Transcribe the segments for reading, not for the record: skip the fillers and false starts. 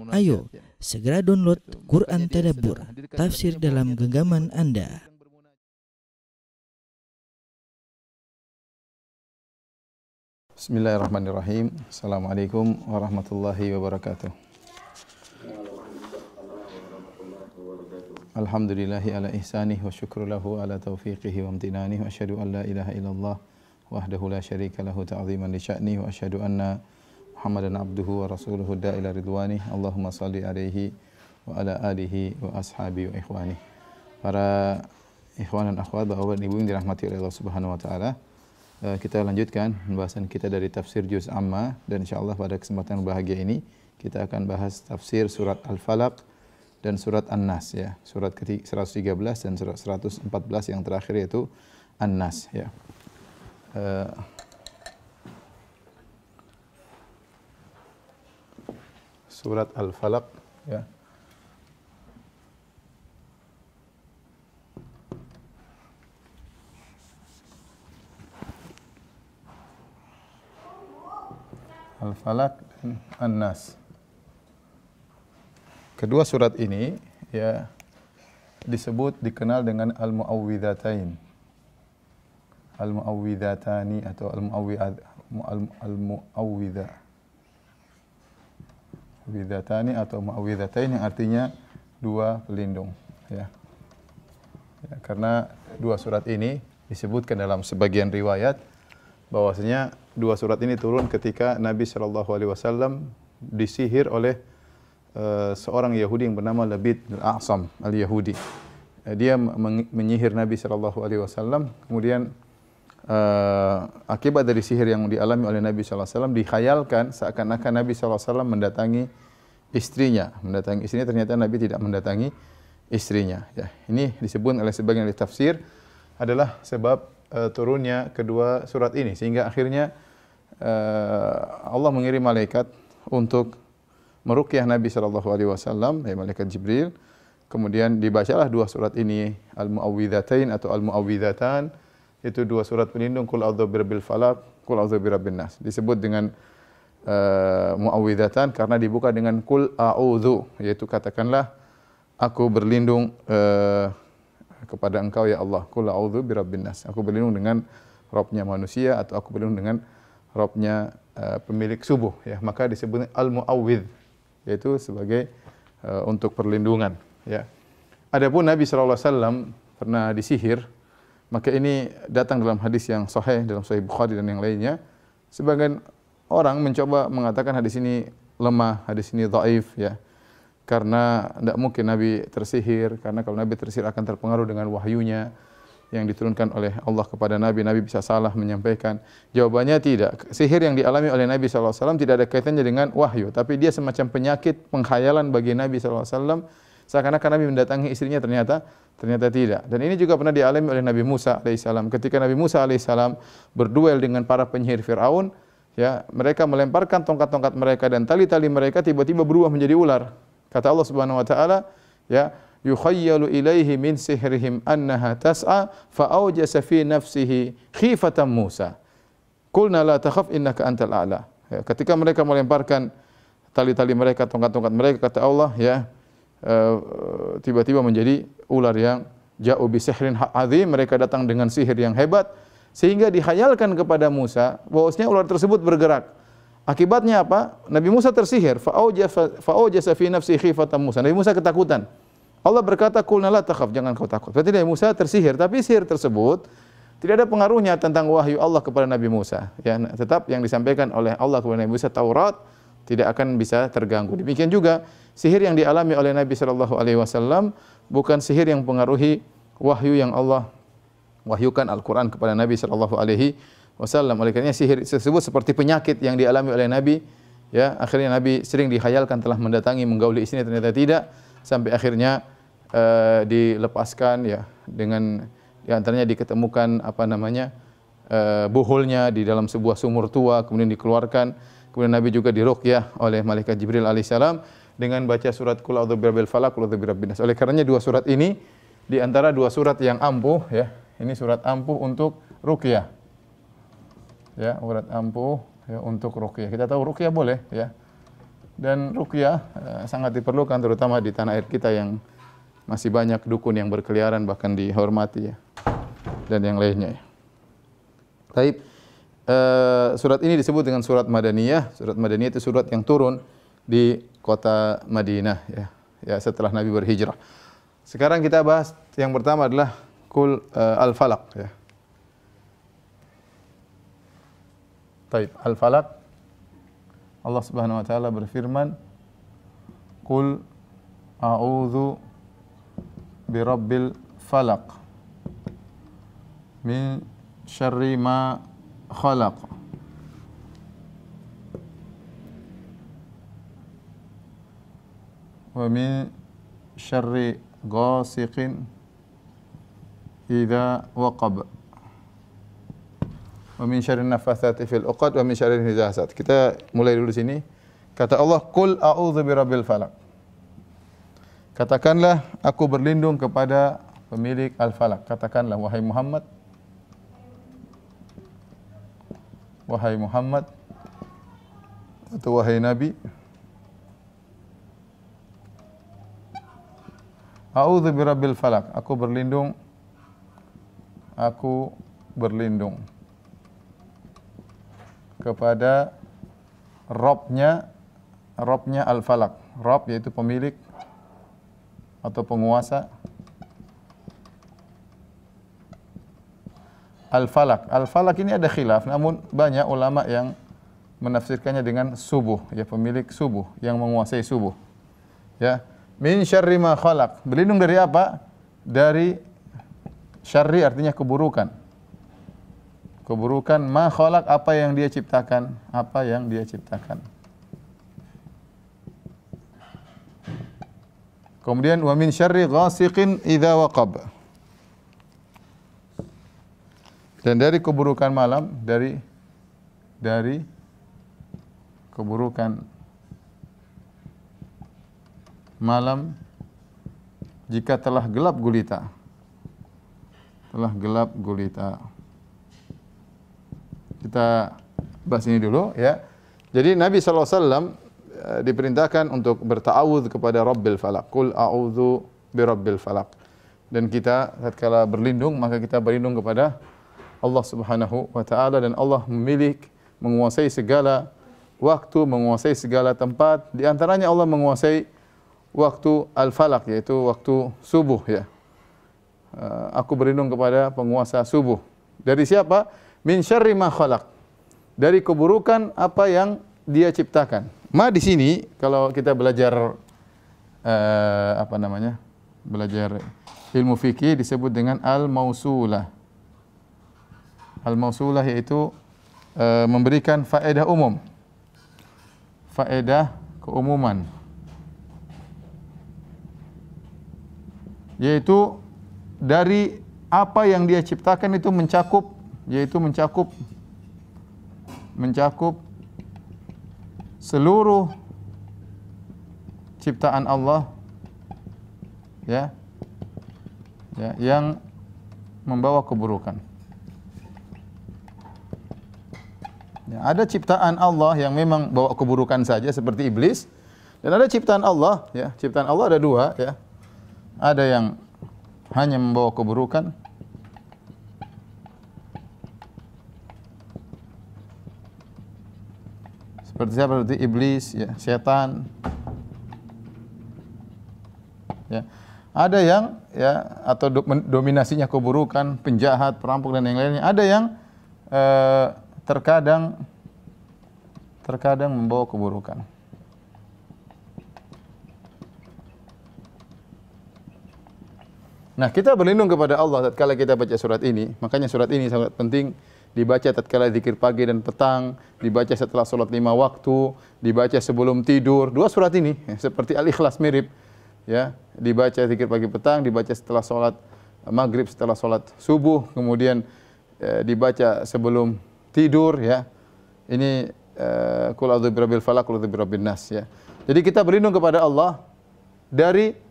Ayo, segera download Quran Tadabbur, tafsir dalam genggaman Anda. Bismillahirrahmanirrahim. Assalamualaikum warahmatullahi wabarakatuh. Alhamdulillahi ala ihsanih wa syukru lahu ala taufiqihi wa amtinanih wa asyhadu an la ilaha illallah wahdahu la syarika lahu ta'ziman li sya'nih wa asyhadu anna Muhammadan abduhu wa rasuluhu da'ila ridwanih. Allahumma salli alaihi wa ala alihi wa ashabi wa ikhwani. Para ikhwan dan akhwat, bapak dan ibu yang dirahmati oleh Allah Subhanahu wa taala. Kita lanjutkan pembahasan kita dari tafsir juz amma, dan insyaallah pada kesempatan bahagia ini kita akan bahas tafsir surat Al-Falaq dan surat An-Nas ya. Surat ke-113 dan surat 114 yang terakhir yaitu An-Nas ya. Surat Al-Falaq ya. Al-Falaq dan An-Nas. Kedua surat ini ya dikenal dengan Al-Mu'awwidhatain. Al-Mu'awwidhatani atau Al-Mu'awwidhatani atau Mu'awwidhatain yang artinya dua pelindung ya. Karena dua surat ini disebutkan dalam sebagian riwayat bahwasanya dua surat ini turun ketika Nabi sallallahu alaihi wasallam disihir oleh seorang Yahudi yang bernama Labid al-A'sam al-Yahudi. Dia menyihir Nabi sallallahu alaihi wasallam, kemudian akibat dari sihir yang dialami oleh Nabi sallallahu alaihi wasallam dikhayalkan seakan-akan Nabi sallallahu alaihi wasallam mendatangi istrinya. Ternyata Nabi tidak mendatangi istrinya ya. Ini disebut oleh sebagian ahli tafsir adalah sebab turunnya kedua surat ini, sehingga akhirnya Allah mengirim malaikat untuk meruqyah Nabi sallallahu alaihi wasallam, malaikat Jibril. Kemudian dibacalah dua surat ini, Al-Mu'awwidhatain atau Al-Mu'awwidhatan, itu dua surat pelindung, Qul a'udzu birabbil falaq, Qul a'udzu birabbin nas. Disebut dengan Mu'awwidhatan karena dibuka dengan Qul a'udzu, yaitu katakanlah aku berlindung kepada engkau ya Allah. Qul a'udzu birabbin nas. Aku berlindung dengan Rabbnya manusia, atau aku berlindung dengan Rabbnya pemilik subuh ya. Maka disebut al-mu'awwidh, yaitu sebagai untuk perlindungan ya. Adapun Nabi sallallahu alaihi wasallam pernah disihir, maka ini datang dalam hadis yang sahih dalam Sahih Bukhari dan yang lainnya. Sebagian orang mencoba mengatakan hadis ini lemah, hadis ini dhaif ya. Karena tidak mungkin Nabi tersihir, karena kalau Nabi tersihir akan terpengaruh dengan wahyunya yang diturunkan oleh Allah kepada Nabi. Nabi bisa salah menyampaikan. Jawabannya tidak. Sihir yang dialami oleh Nabi SAW tidak ada kaitannya dengan wahyu, tapi dia semacam penyakit pengkhayalan bagi Nabi SAW. Seakan-akan Nabi mendatangi istrinya, ternyata tidak. Dan ini juga pernah dialami oleh Nabi Musa alaihissalam. Ketika Nabi Musa alaihissalam berduel dengan para penyihir Fir'aun, ya, mereka melemparkan tongkat-tongkat mereka dan tali-tali mereka tiba-tiba berubah menjadi ular. Kata Allah Subhanahu wa taala, ya, yukhayyalu ilaihi min sihrihim annaha tas'a fa awjasa fi nafsihi khifatan Musa. Qulna la takhaf innaka antal a'la. Ya, ketika mereka melemparkan tali-tali mereka, tongkat-tongkat mereka, kata Allah, ya, tiba-tiba menjadi ular yang ja'u bi sihrin azim, mereka datang dengan sihir yang hebat sehingga dikhayalkan kepada Musa bahwasanya ular tersebut bergerak. Akibatnya apa? Nabi Musa tersihir, fa'awjasa fi nafsi khifatan Musa. Nabi Musa ketakutan. Allah berkata, "Qulna la takhaf," jangan kau takut. Berarti Nabi Musa tersihir, tapi sihir tersebut tidak ada pengaruhnya tentang wahyu Allah kepada Nabi Musa. Ya, tetap yang disampaikan oleh Allah kepada Nabi Musa Taurat tidak akan bisa terganggu. Demikian juga sihir yang dialami oleh Nabi sallallahu alaihi wasallam bukan sihir yang mempengaruhi wahyu yang Allah wahyukan Al-Qur'an kepada Nabi sallallahu alaihi wasallam. Oleh karenanya sihir tersebut seperti penyakit yang dialami oleh Nabi ya. Akhirnya Nabi sering dikhayalkan telah mendatangi, menggauli istrinya, ternyata tidak, sampai akhirnya dilepaskan ya, dengan di antaranya diketemukan buhulnya di dalam sebuah sumur tua, kemudian dikeluarkan. Kemudian Nabi juga diruqyah oleh malaikat Jibril alaihissalam dengan baca surat Qul a'udzu birabbil falaq, Qul a'udzu birabbin nas. Oleh karenanya dua surat ini di antara dua surat yang ampuh ya. Ini surat ampuh untuk ruqyah. Ya, surat ampuh ya untuk ruqyah. Kita tahu ruqyah boleh ya. Dan ruqyah sangat diperlukan terutama di tanah air kita yang masih banyak dukun yang berkeliaran bahkan dihormati ya. Dan yang lainnya ya. Baik, surat ini disebut dengan surat Madaniyah. Surat Madaniyah itu surat yang turun di kota Madinah ya. Ya, setelah Nabi berhijrah. Sekarang kita bahas yang pertama adalah Qul Al-Falaq ya. Baik, Al-Falaq. Allah Subhanahu wa taala berfirman, "Qul a'udzu birabbil falaq min syarri ma khalaq wa min syarri ghasiqin idza waqab wa min syarri naffatsati fil 'uqad wa min syarri hizasat." Kita mulai dulu sini. Kata Allah, "Qul a'udzu birabbil falaq." Katakanlah, aku berlindung kepada pemilik al-falaq. Katakanlah, wahai Muhammad, atau wahai Nabi, a'udzu birabbil falaq. Aku berlindung kepada Robnya al-falaq. Rob yaitu pemilik atau penguasa al-falaq. Al-falaq ini ada khilaf, namun banyak ulama yang menafsirkannya dengan subuh, ya, pemilik subuh, yang menguasai subuh. Ya, min syarri ma khalaq. Berlindung dari apa? Dari syarri artinya keburukan. Keburukan ma khalaq, apa yang dia ciptakan, Kemudian wa min syarri ghasiqin idza waqab. Dan dari keburukan malam, dari keburukan malam jika telah gelap gulita. Kita bahas ini dulu ya. Jadi Nabi SAW diperintahkan untuk berta'awudz kepada Rabbil Falaq. Qul a'udzu birabbil falaq. Dan kita tatkala berlindung, maka kita berlindung kepada Allah Subhanahu wa taala, dan Allah menguasai segala waktu, menguasai segala tempat. Di antaranya Allah menguasai waktu al-falaq, yaitu waktu subuh ya. Aku berlindung kepada penguasa subuh. Dari siapa? Min syarri ma khalaq. Dari keburukan apa yang dia ciptakan. Ma di sini kalau kita belajar belajar ilmu fikih disebut dengan al-mausulah. Al-mausulah yaitu memberikan faedah umum. Faedah keumuman. Yaitu dari apa yang dia ciptakan itu mencakup seluruh ciptaan Allah ya yang membawa keburukan. Ya, ada ciptaan Allah yang memang bawa keburukan saja seperti iblis, dan ada ciptaan Allah ya. Ciptaan Allah ada dua ya. Ada yang hanya membawa keburukan, seperti siapa? Seperti iblis, ya, setan. Ya. Ada yang ya atau dominasinya keburukan, penjahat, perampok dan yang lainnya. Ada yang terkadang membawa keburukan. Nah, kita berlindung kepada Allah tatkala kita baca surat ini. Makanya surat ini sangat penting dibaca tatkala zikir pagi dan petang, dibaca setelah salat 5 waktu, dibaca sebelum tidur. Dua surat ini seperti Al-Ikhlas mirip ya, dibaca zikir pagi petang, dibaca setelah salat maghrib, setelah salat subuh, kemudian dibaca sebelum tidur ya. Ini qul a'udzu birabbil falaq, qul a'udzu birabbin nas ya. Jadi kita berlindung kepada Allah dari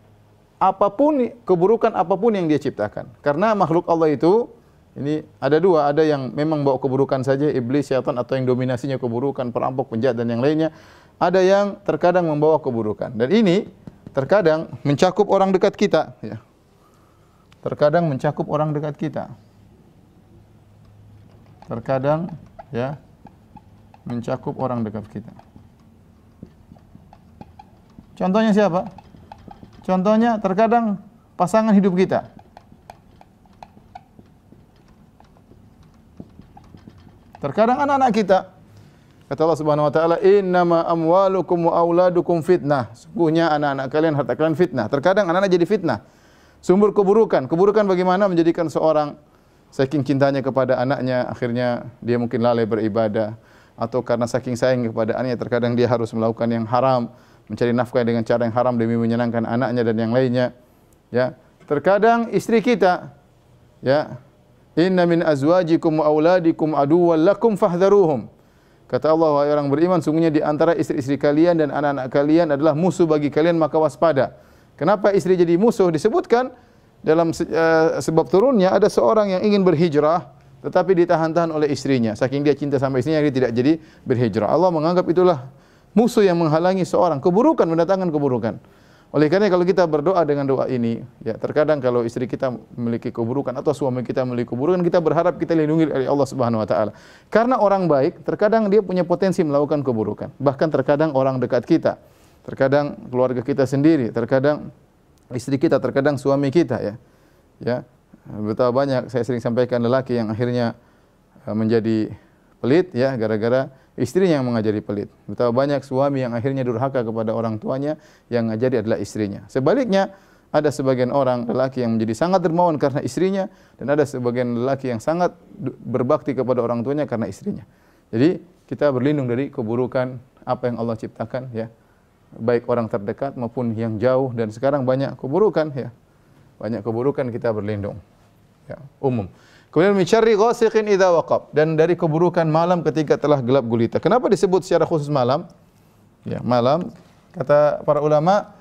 apapun, keburukan apapun yang dia ciptakan. Karena makhluk Allah itu ini ada dua, ada yang memang bawa keburukan saja, iblis, syaitan, atau yang dominasinya keburukan, perampok, penjahat dan yang lainnya. ada yang terkadang membawa keburukan. Dan ini terkadang mencakup orang dekat kita, ya. Terkadang mencakup orang dekat kita. Terkadang, ya, mencakup orang dekat kita. Contohnya siapa? Contohnya terkadang pasangan hidup kita. Terkadang anak-anak kita. Kata Allah Subhanahu wa taala, "Innama amwalukum wa auladukum fitnah." Sungguhnya anak-anak kalian, harta kalian fitnah. Terkadang anak-anak jadi fitnah. Sumber keburukan. Keburukan bagaimana? Menjadikan seorang saking cintanya kepada anaknya, akhirnya dia mungkin lalai beribadah, atau karena saking sayang kepada anaknya, terkadang dia harus melakukan yang haram, mencari nafkah dengan cara yang haram demi menyenangkan anaknya dan yang lainnya. Ya, terkadang istri kita, ya, "Inna min azwajikum wa auladikum aduwwan lakum fahdharuhum." Kata Allah, wahai orang beriman, sungguhnya di antara istri-istri kalian dan anak-anak kalian adalah musuh bagi kalian, maka waspada. Kenapa istri jadi musuh? Disebutkan dalam sebab turunnya ada seorang yang ingin berhijrah tetapi ditahan-tahan oleh istrinya. Saking dia cinta sama istrinya, dia tidak jadi berhijrah. Allah menganggap itulah musuh yang menghalangi seorang, keburukan, mendatangkan keburukan. Oleh karena kalau kita berdoa dengan doa ini, ya, terkadang kalau istri kita memiliki keburukan atau suami kita memiliki keburukan, kita berharap kita dilindungi oleh Allah Subhanahu wa taala. Karena orang baik terkadang dia punya potensi melakukan keburukan. Bahkan terkadang orang dekat kita, terkadang keluarga kita sendiri, terkadang istri kita, terkadang suami kita, ya. Ya. Betapa banyak saya sering sampaikan lelaki yang akhirnya menjadi pelit, ya, gara-gara istrinya yang mengajari pelit. Betapa banyak suami yang akhirnya durhaka kepada orang tuanya, yang ngajari adalah istrinya. Sebaliknya, ada sebagian orang lelaki yang menjadi sangat dermawan karena istrinya, dan ada sebagian lelaki yang sangat berbakti kepada orang tuanya karena istrinya. Jadi, kita berlindung dari keburukan apa yang Allah ciptakan, ya. Baik orang terdekat maupun yang jauh, dan sekarang banyak keburukan, ya. Banyak keburukan, kita berlindung. Ya, umum. Kemudian min syarri ghasiqin idza waqab, dan dari keburukan malam ketika telah gelap gulita. Kenapa disebut secara khusus malam? Ya, malam kata para ulama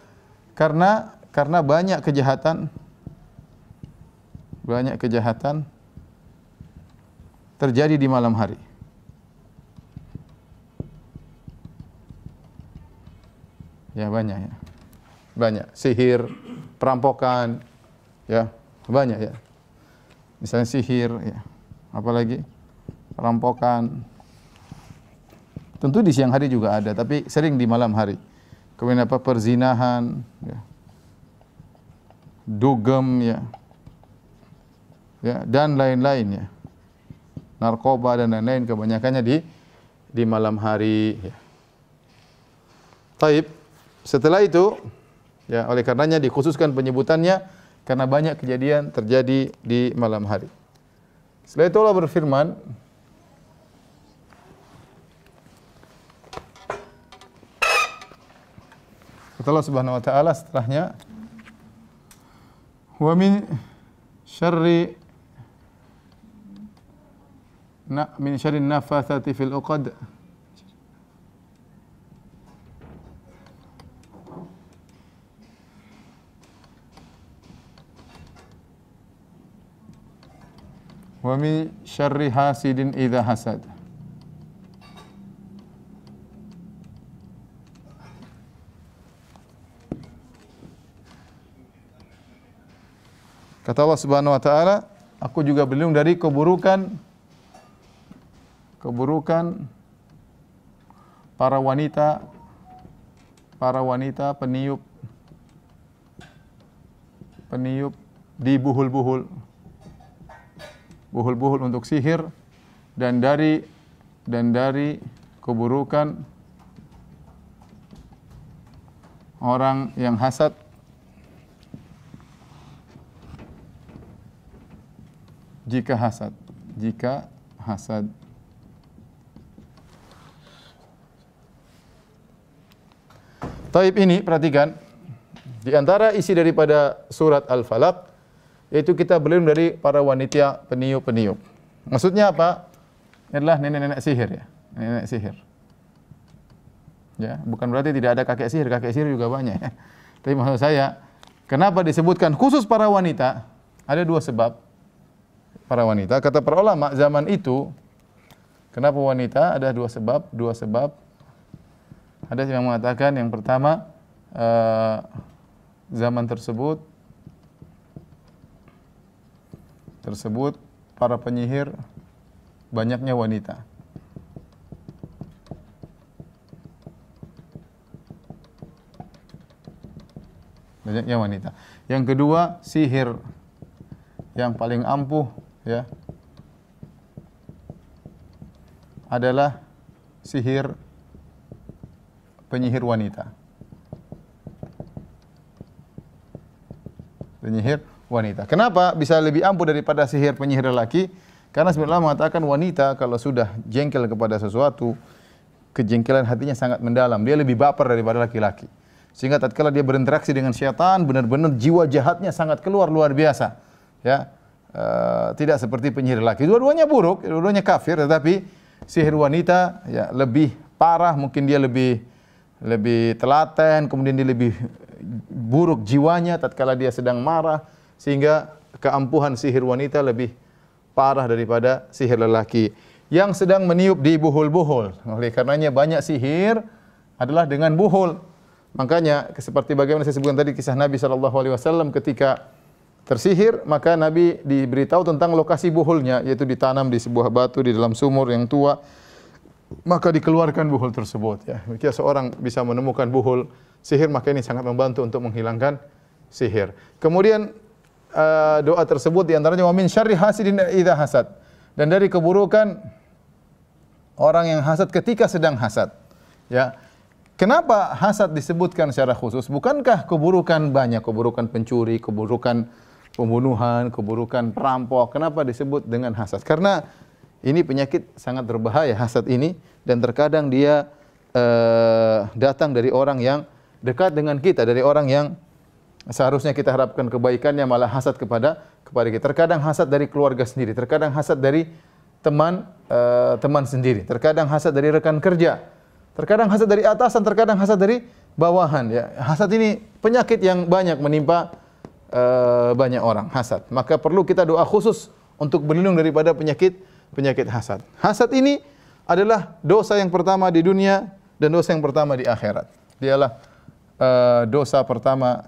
karena banyak kejahatan terjadi di malam hari. Ya, banyak, ya. Banyak sihir, perampokan, ya, banyak, ya. Misalnya sihir, ya, apalagi perampokan. Tentu di siang hari juga ada, tapi sering di malam hari. Kemudian apa? Perzinahan, ya, dugem, ya, ya, dan lain-lain, ya. Narkoba dan lain-lain, kebanyakannya di malam hari, ya. Taib. Setelah itu, ya, oleh karenanya dikhususkan penyebutannya karena banyak kejadian terjadi di malam hari. Setelah itu Allah berfirman, kata Allah Subhanahu wa taala setelahnya, wa min syarri nafatsati fil uqad, wa min syarri hasidin idza hasad. Kata Allah Subhanahu wa taala, aku juga berlindung dari keburukan para wanita peniup di buhul-buhul untuk sihir, dan dari keburukan orang yang hasad jika hasad. Taib ini perhatikan, di antara isi daripada surat Al-Falaq yaitu kita berlindung dari para wanita peniup. Maksudnya apa? Ini adalah nenek-nenek sihir, ya. Nenek sihir. Ya, bukan berarti tidak ada kakek sihir juga banyak, ya. Tapi maksud saya, kenapa disebutkan khusus para wanita? Ada dua sebab. Para wanita, kata para ulama zaman itu, kenapa wanita? Ada dua sebab. Ada yang mengatakan yang pertama zaman tersebut para penyihir banyaknya wanita. Banyaknya wanita. Yang kedua, sihir yang paling ampuh ya adalah sihir penyihir wanita. Penyihir wanita. Kenapa bisa lebih ampuh daripada sihir penyihir lelaki? Karena sebenarnya mengatakan wanita kalau sudah jengkel kepada sesuatu, kejengkelan hatinya sangat mendalam. Dia lebih baper daripada laki-laki. Sehingga tatkala dia berinteraksi dengan syaitan, benar-benar jiwa jahatnya sangat keluar luar biasa. Ya, tidak seperti penyihir laki. Dua-duanya buruk, dua-duanya kafir, tetapi sihir wanita ya lebih parah, mungkin dia lebih telaten, kemudian dia lebih buruk jiwanya tatkala dia sedang marah, sehingga keampuhan sihir wanita lebih parah daripada sihir lelaki yang sedang meniup di buhul-buhul. Oleh karenanya banyak sihir adalah dengan buhul. Makanya seperti bagaimana saya sebutkan tadi kisah Nabi SAW ketika tersihir, maka Nabi diberitahu tentang lokasi buhulnya, yaitu ditanam di sebuah batu di dalam sumur yang tua. Maka dikeluarkan buhul tersebut. Ya, jika seorang bisa menemukan buhul sihir, maka ini sangat membantu untuk menghilangkan sihir. Kemudian doa tersebut diantaranya wa min syarri hasidin idza hasad, dan dari keburukan orang yang hasad ketika sedang hasad. Ya, kenapa hasad disebutkan secara khusus? Bukankah keburukan banyak, keburukan pencuri, keburukan pembunuhan, keburukan perampok? Kenapa disebut dengan hasad? Karena ini penyakit sangat berbahaya, hasad ini, dan terkadang dia datang dari orang yang dekat dengan kita, dari orang yang seharusnya kita harapkan kebaikannya, malah hasad kepada kita. Terkadang hasad dari keluarga sendiri, terkadang hasad dari teman sendiri, terkadang hasad dari rekan kerja, terkadang hasad dari atasan, terkadang hasad dari bawahan. Ya, hasad ini penyakit yang banyak menimpa banyak orang, hasad. Maka perlu kita doa khusus untuk berlindung daripada penyakit hasad. Hasad ini adalah dosa yang pertama di dunia dan dosa yang pertama di akhirat. Dialah dosa pertama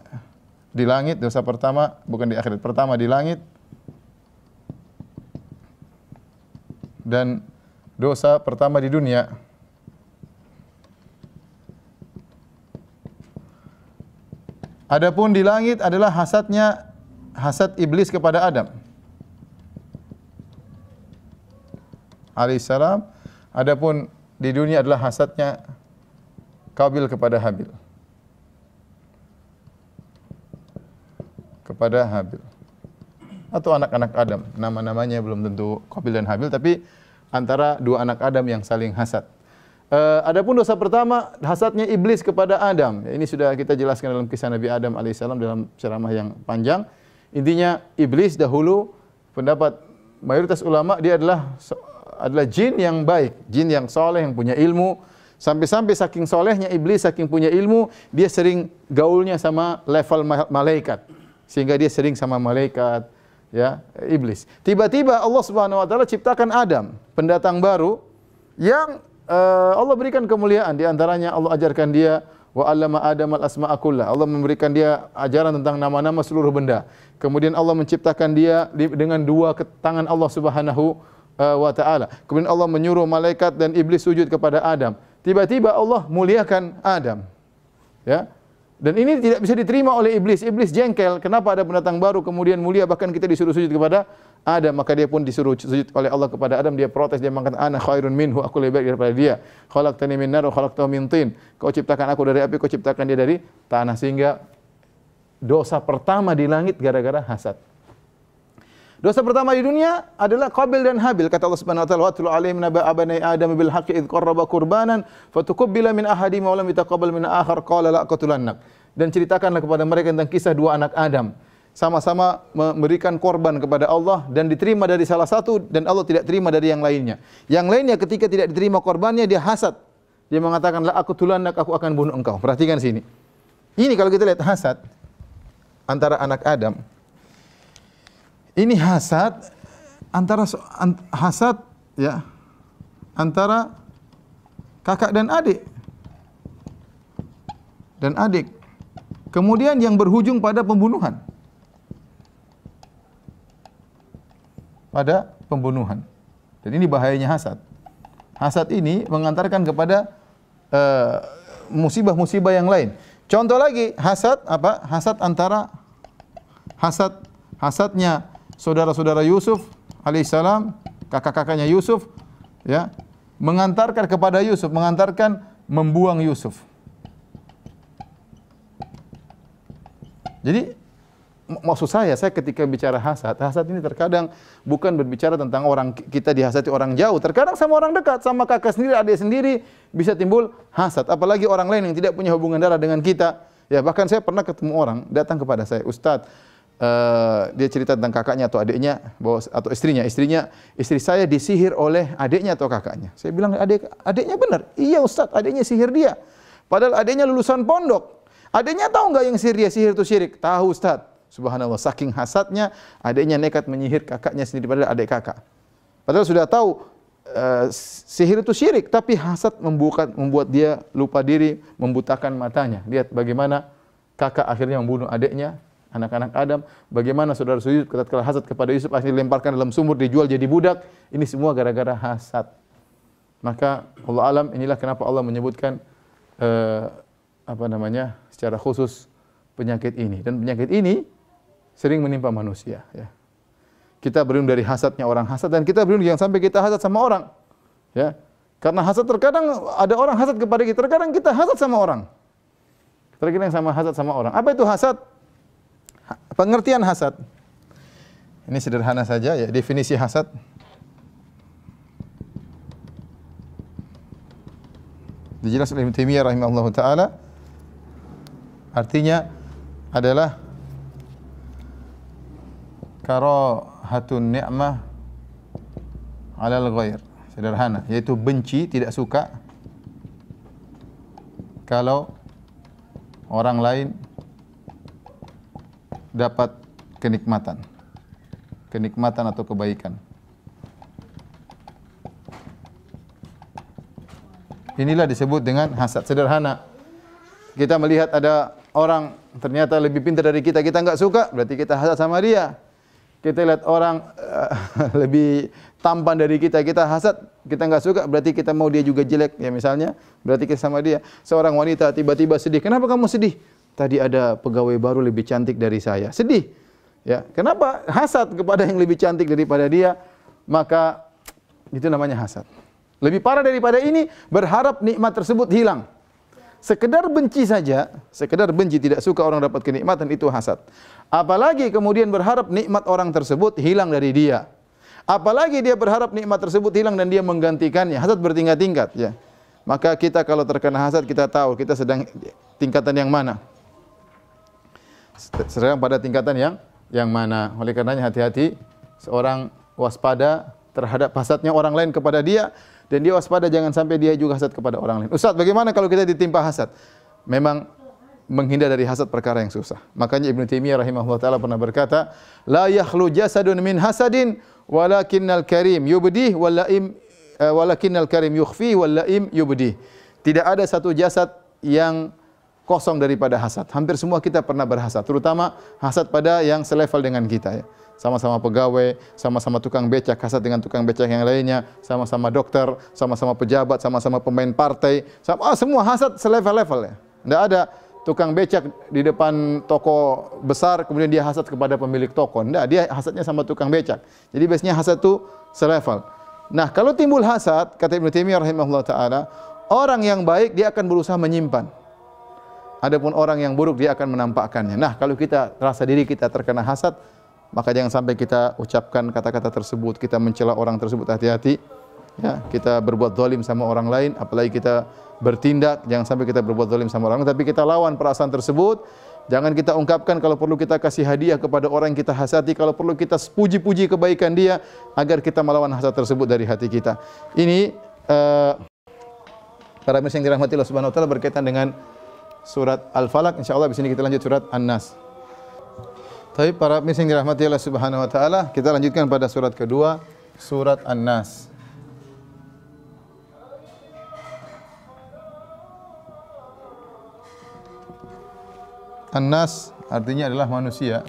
di langit, dosa pertama bukan di akhirat, pertama di langit, dan dosa pertama di dunia. Adapun di langit adalah hasad iblis kepada Adam alaihissalam. Adapun di dunia adalah hasadnya Qabil kepada Habil. Atau anak-anak Adam. Nama-namanya belum tentu Qabil dan Habil, tapi antara dua anak Adam yang saling hasad. Adapun dosa pertama, hasadnya iblis kepada Adam. Ini sudah kita jelaskan dalam kisah Nabi Adam alaihissalam dalam ceramah yang panjang. Intinya iblis dahulu, pendapat mayoritas ulama, dia adalah jin yang baik, jin yang soleh, yang punya ilmu. Sampai-sampai saking solehnya iblis, saking punya ilmu, dia sering gaulnya sama level malaikat, sehingga dia sering sama malaikat, ya, iblis. Tiba-tiba Allah Subhanahu wa taala ciptakan Adam, pendatang baru yang Allah berikan kemuliaan. Di antaranya Allah ajarkan dia wa 'allama Adam al-asma'a kullah. Allah memberikan dia ajaran tentang nama-nama seluruh benda. Kemudian Allah menciptakan dia dengan dua tangan Allah Subhanahu wa ta'ala. Kemudian Allah menyuruh malaikat dan iblis sujud kepada Adam. Tiba-tiba Allah muliakan Adam. Ya. Dan ini tidak bisa diterima oleh iblis. Iblis jengkel, kenapa ada pendatang baru kemudian mulia, bahkan kita disuruh sujud kepada Adam. Maka dia pun disuruh sujud oleh Allah kepada Adam. Dia protes, dia mengatakan ana khairun minhu, aku lebih baik daripada dia. Khalaqtani min nar wa khalaqtahu min tin. Kau ciptakan aku dari api, kau ciptakan dia dari tanah. Sehingga dosa pertama di langit gara-gara hasad. Dosa pertama di dunia adalah Qabil dan Habil. Kata Allah Subhanahu wa taala, "Wa atlu 'alaihim naba abnai Adam bil haqqi id qarraba qurbanan fatuqabbala min ahadihim wa lam yataqabbal min akhar qala la aqtulannak." Dan ceritakanlah kepada mereka tentang kisah dua anak Adam. Sama-sama memberikan korban kepada Allah dan diterima dari salah satu dan Allah tidak terima dari yang lainnya. Yang lainnya ketika tidak diterima korbannya dia hasad. Dia mengatakan la aqtulannak, aku akan bunuh engkau. Perhatikan sini. Ini kalau kita lihat hasad antara anak Adam. Ini hasad antara kakak dan adik. dan adik. Kemudian yang berujung pada pembunuhan. Pada pembunuhan. Dan ini bahayanya hasad. Hasad ini mengantarkan kepada musibah-musibah yang lain. Contoh lagi, hasad apa? Hasadnya saudara-saudara Yusuf alaihissalam, kakak-kakaknya Yusuf, ya, mengantarkan kepada Yusuf, mengantarkan membuang Yusuf. Jadi maksud saya ketika bicara hasad ini terkadang bukan berbicara tentang orang kita dihasati orang jauh, terkadang sama orang dekat, sama kakak sendiri, adik sendiri bisa timbul hasad, apalagi orang lain yang tidak punya hubungan darah dengan kita. Ya, bahkan saya pernah ketemu orang datang kepada saya, Ustadz, dia cerita tentang kakaknya atau adiknya, atau istrinya, istri saya disihir oleh adiknya atau kakaknya. Saya bilang, adiknya benar. Iya Ustadz, adiknya sihir dia. Padahal adiknya lulusan pondok. Adiknya tahu nggak yang sihir dia? Sihir itu syirik. Tahu Ustadz. Subhanallah, saking hasadnya, adiknya nekat menyihir kakaknya sendiri padahal adik kakak. Padahal sudah tahu sihir itu syirik, tapi hasad membuat dia lupa diri, membutakan matanya. Lihat bagaimana kakak akhirnya membunuh adiknya, anak-anak Adam. Bagaimana saudara Yusuf ketika hasad kepada Yusuf akhirnya dilemparkan dalam sumur, dijual jadi budak. Ini semua gara-gara hasad. Maka Allah alam, inilah kenapa Allah menyebutkan secara khusus penyakit ini. Dan penyakit ini sering menimpa manusia, ya. Kita berlindung dari hasadnya orang hasad, dan kita berlindung jangan sampai kita hasad sama orang, ya. Karena hasad terkadang ada orang hasad kepada kita, terkadang kita hasad sama orang. Terkadang hasad sama orang. Apa itu hasad? Pengertian hasad. Ini sederhana saja, ya, definisi hasad. Dijelaskan oleh Ibnu Taimiyah rahimahullahu taala. Artinya adalah karahatun ni'mah 'alal ghair. Sederhana, yaitu benci, tidak suka kalau orang lain dapat kenikmatan atau kebaikan. Inilah disebut dengan hasad. Sederhana. Kita melihat ada orang ternyata lebih pintar dari kita, kita enggak suka, berarti kita hasad sama dia. Kita lihat orang lebih tampan dari kita, kita hasad, kita enggak suka, berarti kita mau dia juga jelek, ya misalnya, berarti kita sama dia. Seorang wanita tiba-tiba sedih. Kenapa kamu sedih? Tadi ada pegawai baru lebih cantik dari saya. Sedih. Ya, kenapa? Hasad kepada yang lebih cantik daripada dia, maka itu namanya hasad. Lebih parah daripada ini, berharap nikmat tersebut hilang. Sekedar benci saja, sekedar benci, tidak suka orang dapat kenikmatan, itu hasad. Apalagi kemudian berharap nikmat orang tersebut hilang dari dia. Apalagi dia berharap nikmat tersebut hilang dan dia menggantikannya. Hasad bertingkat-tingkat, ya. Maka kita kalau terkena hasad, kita tahu kita sedang tingkatan yang mana. Sedang pada tingkatan yang mana. Oleh karenanya hati-hati, seorang waspada terhadap hasadnya orang lain kepada dia, dan dia waspada jangan sampai dia juga hasad kepada orang lain. Ustaz, bagaimana kalau kita ditimpa hasad? Memang menghindar dari hasad perkara yang susah. Makanya Ibnu Taimiyah rahimahullah taala pernah berkata, la yakhlu jasadun min hasadin walakinnal karim yubdih walakinnal karim yukhfi wal laim yubdih. Tidak ada satu jasad yang kosong daripada hasad. Hampir semua kita pernah berhasad, terutama hasad pada yang selevel dengan kita, ya. Sama-sama pegawai, sama-sama tukang becak, hasad dengan tukang becak yang lainnya, sama-sama dokter, sama-sama pejabat, sama-sama pemain partai, semua hasad selevel-level, ya. Tidak ada tukang becak di depan toko besar kemudian dia hasad kepada pemilik toko. Tidak, dia hasadnya sama tukang becak. Jadi biasanya hasad itu selevel. Nah, kalau timbul hasad, kata Ibnu Taimiyah rahimahullah taala, orang yang baik dia akan berusaha menyimpan. Adapun orang yang buruk dia akan menampakkannya. Nah, kalau kita rasa diri kita terkena hasad, maka jangan sampai kita ucapkan kata-kata tersebut, kita mencela orang tersebut, hati-hati. Ya, kita berbuat zalim sama orang lain, apalagi kita bertindak, jangan sampai kita berbuat zalim sama orang lain, tapi kita lawan perasaan tersebut. Jangan kita ungkapkan, kalau perlu kita kasih hadiah kepada orang yang kita hasati, kalau perlu kita puji-puji kebaikan dia, agar kita melawan hasad tersebut dari hati kita. Ini para muslim yang dirahmati Allah Subhanahu wa taala berkaitan dengan surat Al-Falaq. Insyaallah di sini kita lanjut surat An-Nas. Tapi para muslim yang dirahmati Allah Subhanahu wa taala, kita lanjutkan pada surat kedua, surat An-Nas. An-nas artinya adalah manusia.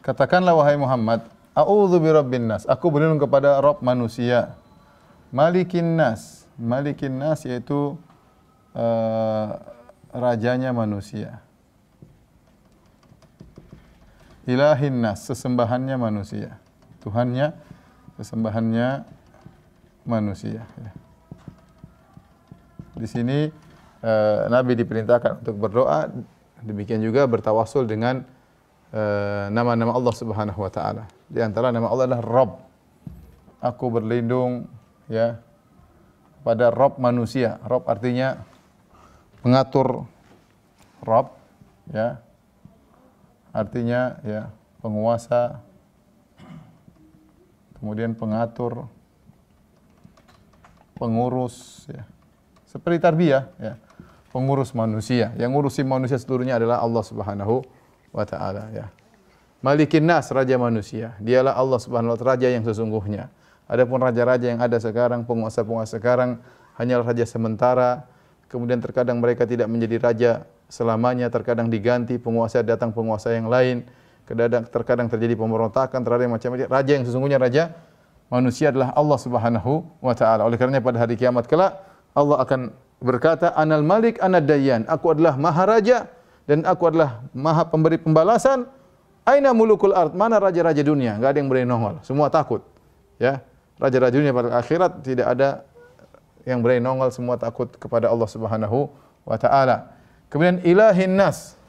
Katakanlah wahai Muhammad, a'udzu birabbin nas, aku berlindung kepada Rabb manusia. Malikin nas, malikin nas yaitu rajanya manusia. Ilahin nas, sesembahannya manusia. Tuhannya, sesembahannya manusia. Di sini Nabi diperintahkan untuk berdoa, demikian juga bertawassul dengan nama-nama Allah Subhanahu wa taala. Di antara nama Allah adalah Rabb. Aku berlindung ya pada Rabb manusia. Rabb artinya pengatur. Rabb ya artinya ya penguasa, kemudian pengatur, pengurus ya. Seperti tarbiyah ya. Pengurus manusia. Yang ngurusi manusia seluruhnya adalah Allah Subhanahu wa ta'ala ya. Malikin nas, raja manusia. Dialah Allah Subhanahu wa ta'ala, raja yang sesungguhnya. Adapun raja-raja yang ada sekarang, penguasa-penguasa sekarang hanyalah raja sementara. Kemudian terkadang mereka tidak menjadi raja selamanya, terkadang diganti penguasa, datang penguasa yang lain. Terkadang terjadi pemberontakan, terkadang macam-macam. Raja yang sesungguhnya raja manusia adalah Allah Subhanahu wa ta'ala. Oleh karenanya pada hari kiamat kelak Allah akan berkata, Anal Malik, Anad Dayyan. Aku adalah Maharaja dan aku adalah Maha pemberi pembalasan. Aina mulukul ard, mana raja-raja dunia? Enggak ada yang berani nongol, semua takut. Ya, raja-raja dunia pada akhirat tidak ada yang berani nongol, semua takut kepada Allah Subhanahu wa taala. Kemudian ilahin nas,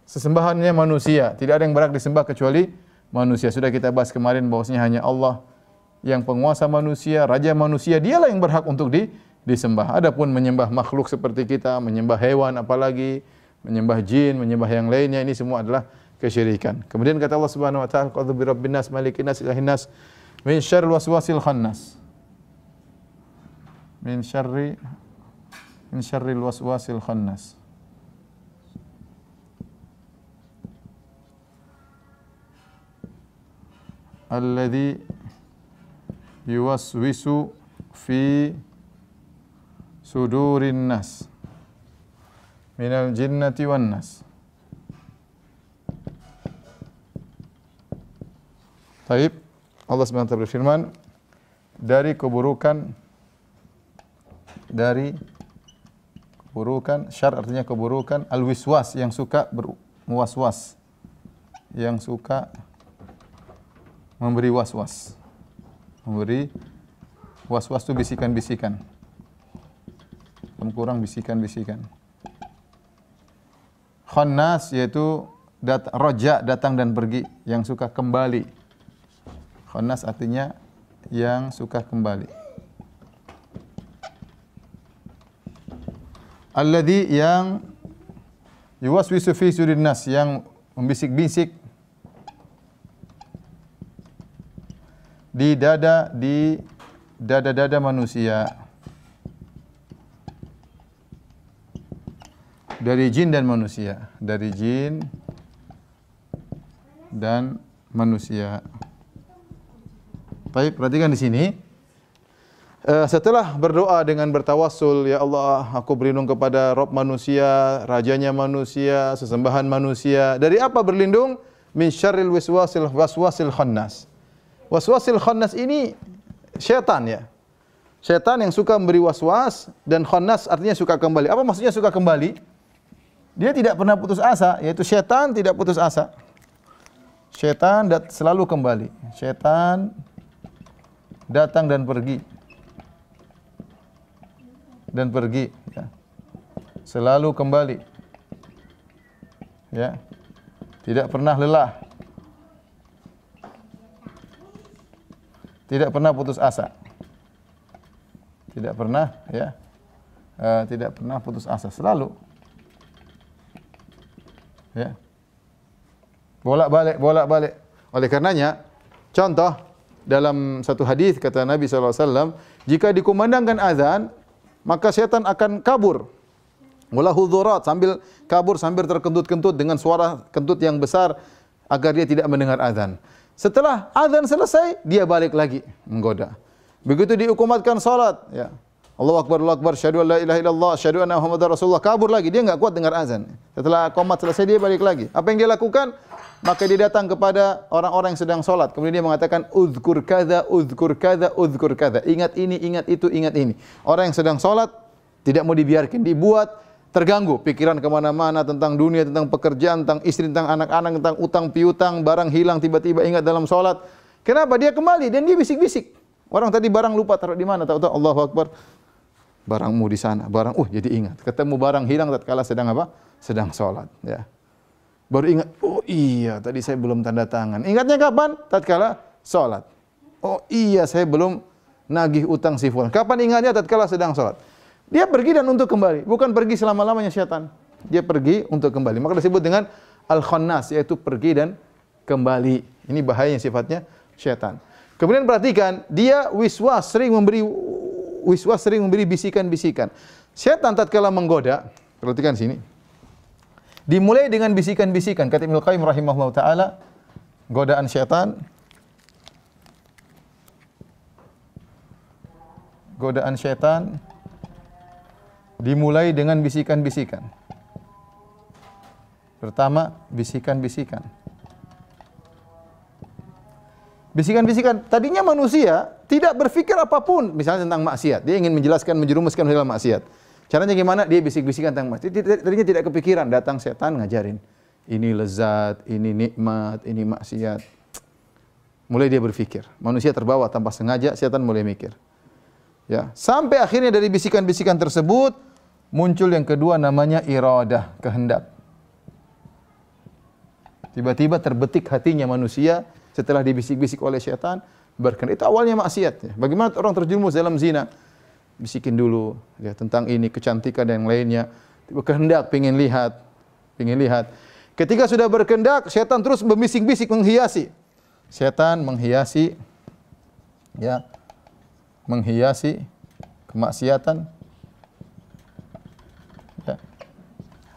sesembahannya manusia, tidak ada yang berhak disembah kecuali manusia. Sudah kita bahas kemarin bahwasanya hanya Allah yang penguasa manusia, raja manusia, dialah yang berhak untuk disembah. Adapun menyembah makhluk seperti kita, menyembah hewan apalagi menyembah jin, menyembah yang lainnya, ini semua adalah kesyirikan. Kemudian kata Allah Subhanahu wa taala, qul bi rabbin nas, malikin nas, ilahin nas, min syarril waswasil khannas. Min syarril waswasil khannas. Alladhi yuwaswisu fi sudurin nas minal jinnati wan nas. Taib, Allah SWT berfirman, dari keburukan, syar artinya keburukan, al-wiswas yang suka berwas-was, yang suka memberi was-was. Memberi was-was itu bisikan-bisikan. Kurang bisikan-bisikan. Khannas yaitu roja, datang dan pergi, yang suka kembali. Khannas artinya yang suka kembali. Alladhi, yang yuwaswisu fi sudurin nas, yang membisik-bisik di dada-dada manusia. Dari jin dan manusia, dari jin dan manusia. Baik, perhatikan di sini. Setelah berdoa dengan bertawassul, ya Allah, aku berlindung kepada Rabb manusia, rajanya manusia, sesembahan manusia. Dari apa berlindung? Min syarril waswasil khannas. Waswasil khannas ini syaitan ya. Syaitan yang suka memberi waswas, dan khannas artinya suka kembali. Apa maksudnya suka kembali? Dia tidak pernah putus asa, yaitu syaitan tidak putus asa. Syaitan selalu kembali. Syaitan datang dan pergi. dan pergi, ya. Selalu kembali, ya. Tidak pernah lelah, tidak pernah putus asa, tidak pernah, ya, tidak pernah putus asa, selalu, ya. Bolak-balik. Oleh karenanya, contoh dalam satu hadis kata Nabi SAW, jika dikumandangkan azan, maka setan akan kabur. Walahu dhurat, sambil kabur, sambil terkentut-kentut dengan suara kentut yang besar agar dia tidak mendengar azan. Setelah azan selesai, dia balik lagi menggoda. Begitu diukumatkan salat, ya. Allahu Akbar, syahadu an la ilaha illallah, syahadu anna Muhammadar Rasulullah, kabur lagi, dia enggak kuat dengar azan. Setelah qomat selesai, dia balik lagi. Apa yang dia lakukan? Maka dia datang kepada orang-orang yang sedang salat. Kemudian dia mengatakan uzkur kadza, uzkur kadza, uzkur kadza. Ingat ini, ingat itu, ingat ini. Orang yang sedang salat tidak mau dibiarkan, dibuat terganggu pikiran kemana-mana tentang dunia, tentang pekerjaan, tentang istri, tentang anak-anak, tentang utang piutang, barang hilang tiba-tiba ingat dalam salat. Kenapa? Dia kembali dan dia bisik-bisik. Orang tadi barang lupa taruh di mana, tahu-tahu Allahu Akbar. Barangmu di sana, barang jadi ingat. Ketemu barang hilang tatkala sedang apa? Sedang salat, ya. Baru ingat, oh iya tadi saya belum tanda tangan. Ingatnya kapan? Tatkala salat. Oh iya saya belum nagih utang si fulan. Kapan ingatnya? Tatkala sedang salat. Dia pergi dan untuk kembali, bukan pergi selama-lamanya syaitan. Dia pergi untuk kembali. Maka disebut dengan al-khannas, yaitu pergi dan kembali. Ini bahayanya sifatnya syaitan. Kemudian perhatikan, dia sering memberi bisikan-bisikan. Syaitan tatkala menggoda, perhatikan sini. Dimulai dengan bisikan-bisikan. Kata Ibnu Qayyim rahimahullah ta'ala, godaan syaitan. Godaan syaitan dimulai dengan bisikan-bisikan. Pertama, bisikan-bisikan. Bisikan-bisikan. Tadinya manusia tidak berpikir apapun, misalnya tentang maksiat. Dia ingin menjelaskan, menjerumuskan dalam maksiat. Caranya gimana? Dia bisik-bisikan tentang maksiat. Tadinya tidak kepikiran, datang setan ngajarin. Ini lezat, ini nikmat, ini maksiat. Mulai dia berpikir. Manusia terbawa tanpa sengaja, setan mulai mikir. Ya, sampai akhirnya dari bisikan-bisikan tersebut muncul yang kedua namanya iradah, kehendak. Tiba-tiba terbetik hatinya manusia setelah dibisik-bisik oleh setan, berkehendak. Itu awalnya maksiat, ya. Bagaimana orang terjerumus dalam zina? Bisikin dulu, ya, tentang ini, kecantikan dan yang lainnya. Kehendak, pengen lihat. Ketika sudah berkehendak, setan terus membisik-bisik, menghiasi. Setan menghiasi, ya, menghiasi kemaksiatan. Ya.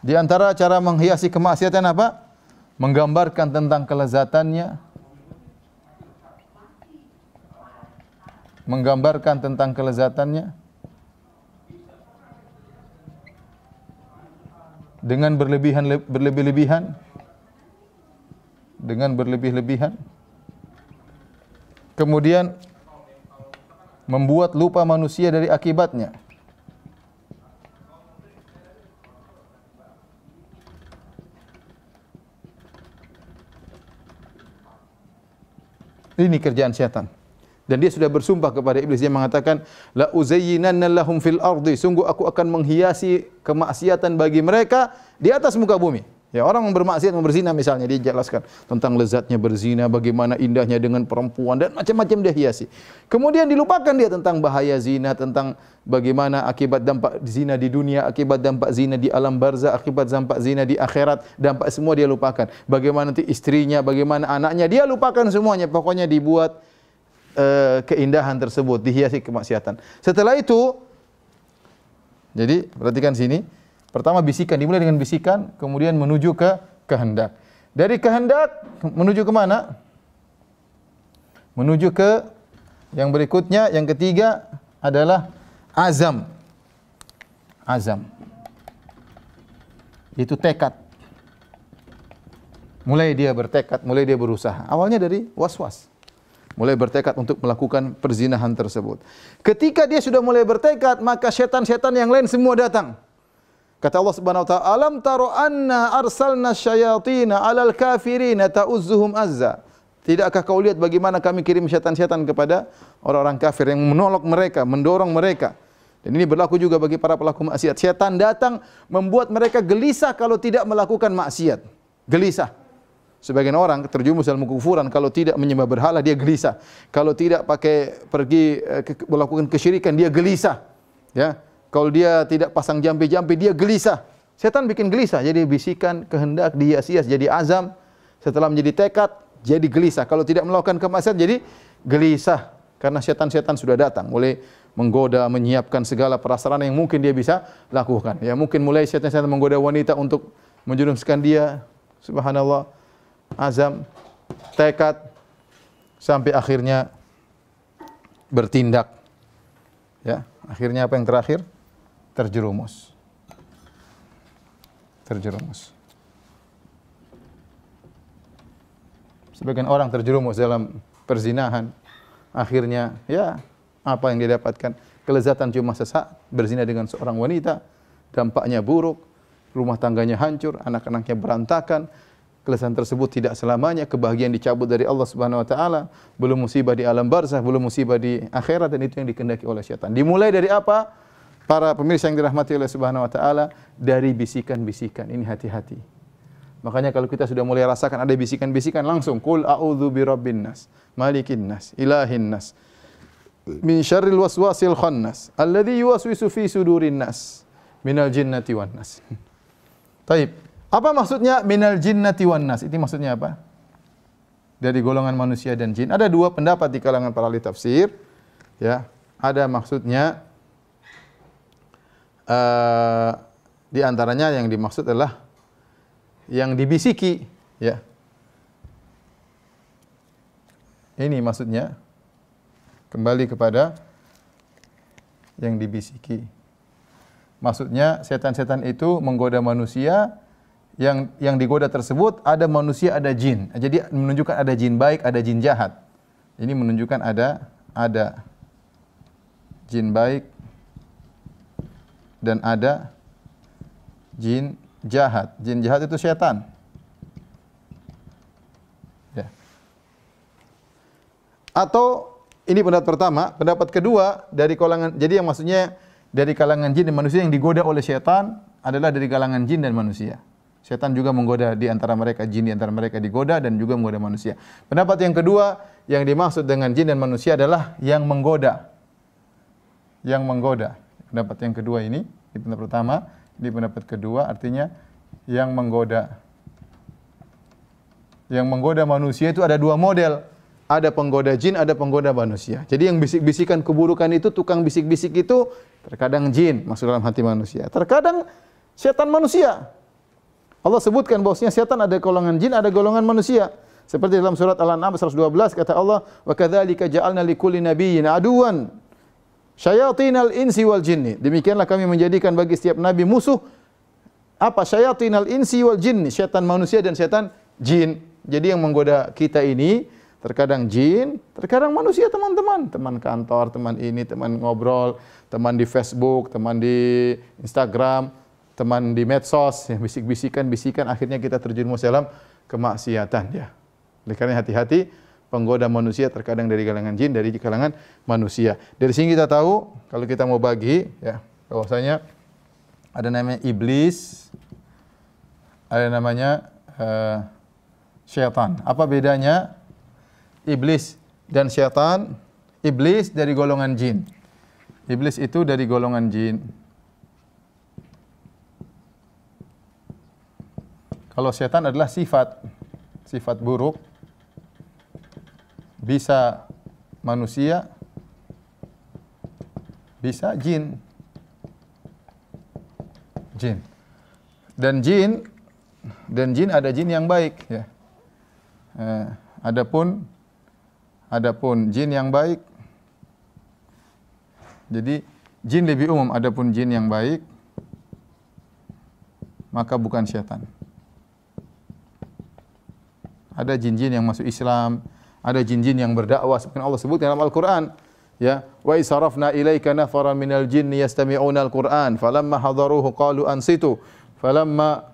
Di antara cara menghiasi kemaksiatan apa? Menggambarkan tentang kelezatannya. Menggambarkan tentang kelezatannya. Dengan berlebih-lebihan, kemudian membuat lupa manusia dari akibatnya. Ini kerjaan syaitan. Dan dia sudah bersumpah kepada iblis, dia mengatakan la uzayyinanna lahum fil ardi, sungguh aku akan menghiasi kemaksiatan bagi mereka di atas muka bumi. Ya, orang yang bermaksiat, yang berzina misalnya, dia jelaskan tentang lezatnya berzina, bagaimana indahnya dengan perempuan dan macam-macam dia hiasi. Kemudian dilupakan dia tentang bahaya zina, tentang bagaimana akibat dampak zina di dunia, akibat dampak zina di alam barzah, akibat dampak zina di akhirat, dampak semua dia lupakan. Bagaimana nanti istrinya, bagaimana anaknya, dia lupakan semuanya. Pokoknya dibuat keindahan tersebut, dihiasi kemaksiatan. Setelah itu, jadi perhatikan sini. Pertama bisikan, dimulai dengan bisikan, kemudian menuju ke kehendak. Dari kehendak menuju ke mana? Menuju ke yang berikutnya, yang ketiga adalah azam. Azam. Itu tekad. Mulai dia bertekad, mulai dia berusaha. Awalnya dari was-was. Mulai bertekad untuk melakukan perzinahan tersebut. Ketika dia sudah mulai bertekad, maka setan-setan yang lain semua datang. Kata Allah Subhanahu wa taala, "Alam taro anna arsalna syayatina 'alal kafirina ta'uzzuhum azza." Tidakkah kau lihat bagaimana kami kirim setan-setan kepada orang-orang kafir yang menolak mereka, mendorong mereka, Dan ini berlaku juga bagi para pelaku maksiat. Setan datang membuat mereka gelisah kalau tidak melakukan maksiat. Gelisah. Sebagian orang terjumus dalam kekufuran kalau tidak menyembah berhala dia gelisah. Kalau tidak pergi melakukan kesyirikan dia gelisah. Ya. Kalau dia tidak pasang jampi-jampi dia gelisah. Setan bikin gelisah, jadi bisikan, kehendak, dihias-hias jadi azam. Setelah menjadi tekad, jadi gelisah. Kalau tidak melakukan kemaksiatan jadi gelisah. Karena setan-setan sudah datang, mulai menggoda, menyiapkan segala prasarana yang mungkin dia bisa lakukan. Ya, mungkin mulai setan-setan menggoda wanita untuk menjerumuskan dia, subhanallah, azam, tekad, sampai akhirnya bertindak. Ya, akhirnya apa yang terakhir? Terjerumus. Sebagian orang terjerumus dalam perzinahan, akhirnya ya apa yang dia dapatkan? Kelezatan cuma sesaat, berzina dengan seorang wanita, dampaknya buruk, rumah tangganya hancur, anak-anaknya berantakan. Kelezatan tersebut tidak selamanya, kebahagiaan dicabut dari Allah Subhanahu wa taala, belum musibah di alam barzakh, belum musibah di akhirat, dan itu yang dikehendaki oleh syaitan. Dimulai dari apa? Para pemirsa yang dirahmati oleh Subhanahu wa taala, dari bisikan-bisikan. Ini hati-hati. Makanya kalau kita sudah mulai rasakan ada bisikan-bisikan, langsung qul a'udzu birabbin nas, malikin nas, ilahin nas, min syarril waswasil khannas, alladzi yuwaswisu fi sudurin nas, minal jinnati wan nas. Taib. Apa maksudnya minal jinnati wan nas? Itu maksudnya apa? Dari golongan manusia dan jin. Ada dua pendapat di kalangan para ahli tafsir. Ya, ada maksudnya di antaranya yang dimaksud adalah yang dibisiki, ya. Ini maksudnya kembali kepada yang dibisiki. Maksudnya setan-setan itu menggoda manusia, yang digoda tersebut ada manusia, ada jin. Jadi menunjukkan ada jin baik, ada jin jahat. Ini menunjukkan ada jin baik dan ada jin jahat. Jin jahat itu setan. Ya. Atau ini pendapat pertama, pendapat kedua dari kalangan, jadi yang maksudnya dari kalangan jin dan manusia yang digoda oleh setan adalah dari kalangan jin dan manusia. Setan juga menggoda di antara mereka, jin di antara mereka digoda dan juga menggoda manusia. Pendapat yang kedua yang dimaksud dengan jin dan manusia adalah yang menggoda. Yang menggoda. Pendapat yang kedua ini pendapat pertama, ini pendapat kedua, artinya yang menggoda. Yang menggoda manusia itu ada dua model. Ada penggoda jin, ada penggoda manusia. Jadi yang bisik-bisikan keburukan itu, tukang bisik-bisik itu terkadang jin masuk dalam hati manusia. Terkadang setan manusia. Allah sebutkan bahwasanya setan ada golongan jin, ada golongan manusia. Seperti dalam surat Al-An'am 112 kata Allah, "Wa kadzalika ja'alna likulli nabiyyin aduwan syayatinal insi wal jinni." Demikianlah kami menjadikan bagi setiap nabi musuh apa? Syayatinal insi wal jinni, setan manusia dan setan jin. Jadi yang menggoda kita ini terkadang jin, terkadang manusia, teman-teman. Teman kantor, teman ini, teman ngobrol, teman di Facebook, teman di Instagram, teman di medsos, yang bisik-bisikan akhirnya kita terjerumus dalam kemaksiatan, ya. Oleh karena hati-hati, penggoda manusia terkadang dari kalangan jin, dari kalangan manusia. Dari sini kita tahu kalau kita mau bagi, ya, bahwasanya ada namanya iblis, ada namanya syaitan. Apa bedanya iblis dan syaitan? Iblis dari golongan jin. Iblis itu dari golongan jin. Kalau syaitan adalah sifat buruk, bisa manusia, bisa jin. Dan jin ada jin yang baik, ya. Adapun jin yang baik, jadi jin lebih umum. Adapun jin yang baik maka bukan syaitan. Ada jin-jin yang masuk Islam, ada jin-jin yang berdakwah seperti Allah sebut dalam Al-Qur'an, ya, wa isarafna ilaika nafaran minal jinni yastami'una al-Qur'an falamma hadaruhu qalu ansitu falamma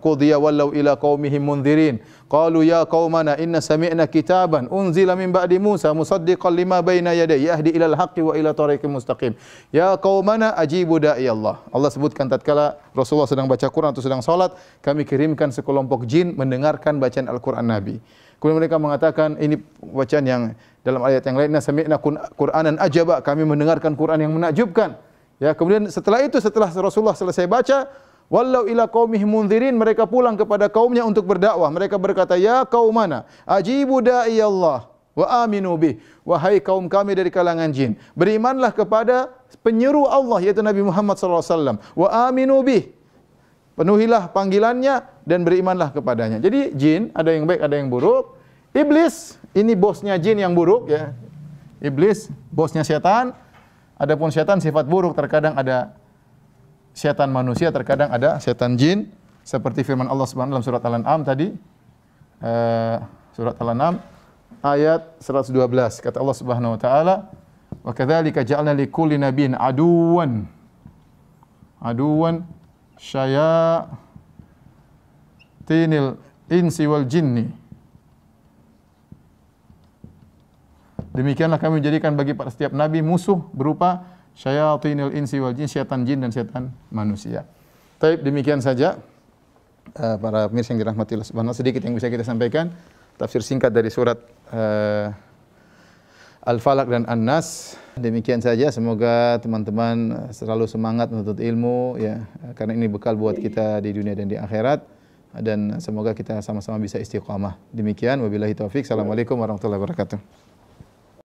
qudiya wallaw ila qaumihim mundzirin qalu ya qaumana inna sami'na kitaban unzila min ba'di Musa musaddiqan lima baina yadayhi yahdi ilal haqqi wa ila tariqim mustaqim ya qaumana ajibu da'i Allah. Allah sebutkan tatkala Rasulullah sedang baca Quran atau sedang salat, kami kirimkan sekelompok jin mendengarkan bacaan Al-Quran Nabi. Kemudian mereka mengatakan, ini bacaan yang dalam ayat yang lain, sami'na Qur'anan ajaba, kami mendengarkan Quran yang menakjubkan. Ya, kemudian setelah Rasulullah selesai baca, wallau ila qaumihim mundzirin, mereka pulang kepada kaumnya untuk berdakwah. Mereka berkata, ya qaumana ajibu da'i Allah wa aminu bih. Wahai kaum kami dari kalangan jin, berimanlah kepada penyeru Allah yaitu Nabi Muhammad sallallahu alaihi wasallam. Wa aminu bih. Penuhilah panggilannya dan berimanlah kepadanya. Jadi jin ada yang baik, ada yang buruk. Iblis ini bosnya jin yang buruk ya. Iblis bosnya setan. Adapun setan sifat buruk, terkadang ada setan manusia, terkadang ada setan jin, seperti firman Allah Subhanahu dalam surat Al-An'am tadi. Surat Al-An'am ayat 112. Kata Allah Subhanahu wa taala, "Wa kadzalika ja'alna likulli nabiyyin aduwan syayatinil insi wal jinni." Demikianlah kami menjadikan bagi setiap nabi musuh berupa syayatinil insi wal jin, syaitan jin dan syaitan manusia. Baik, demikian saja para pemirsa yang dirahmati Allah Subhanahu wa taala, sedikit yang bisa kita sampaikan tafsir singkat dari surat Al-Falaq dan An-Nas. Demikian saja, semoga teman-teman selalu semangat menuntut ilmu ya, karena ini bekal buat kita di dunia dan di akhirat, dan semoga kita sama-sama bisa istiqamah. Demikian, wabillahi taufik. Assalamualaikum warahmatullahi wabarakatuh.